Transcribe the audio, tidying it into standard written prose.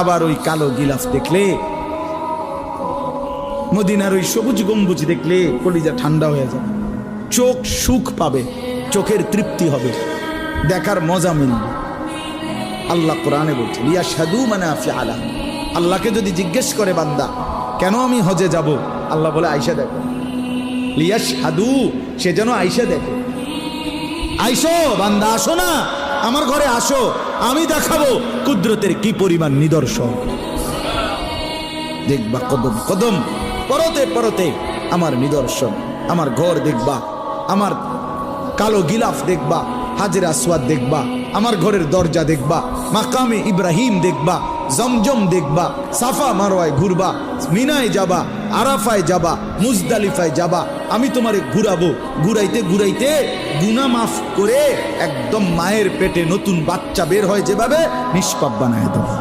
আবার ওই কালো গিলাফ দেখলে, মদিনার ওই সবুজ গম্বুজ দেখলে কলিজা ঠান্ডা হয়ে যাবে, চোখ সুখ পাবে, চোখের তৃপ্তি হবে, দেখার মজা মিলবে। আল্লাহ কোরআনে বলছে লিয়াশহাদু মানাফিআ লাহুম। আল্লাহকে যদি জিজ্ঞেস করে বান্দা কেন আমি হজে যাব, আল্লাহ বলে আয়েশা দেখো, লিয়াশহাদু, সে যেন আয়েশা দেখে। আইসো বান্দা, আসো না আমার ঘরে, আসো, আমি দেখাবো কুদরতের কি পরিমাণ নিদর্শন। দেখবা কদম কদম, পরতে পরতে আমার নিদর্শন, আমার ঘর দেখবা, আমার কালো গিলাফ দেখবা, হাজরে আসওয়াদ দেখবা, আমার ঘরের দরজা দেখবা, মাকামে ইব্রাহিম দেখবা, জমজম দেখবা, সাফা মারওয়ায় ঘুরবা, মিনায় যাবা, আরাফায় যাবা, মুজদালিফায় যাবা, আমি তোমারে ঘুরাবো, ঘুরাইতে ঘুরাইতে গুনাহ মাফ করে একদম মায়ের পেটে নতুন বাচ্চা বের হয় যেভাবে, নিষ্পাপ বানায় দেবো।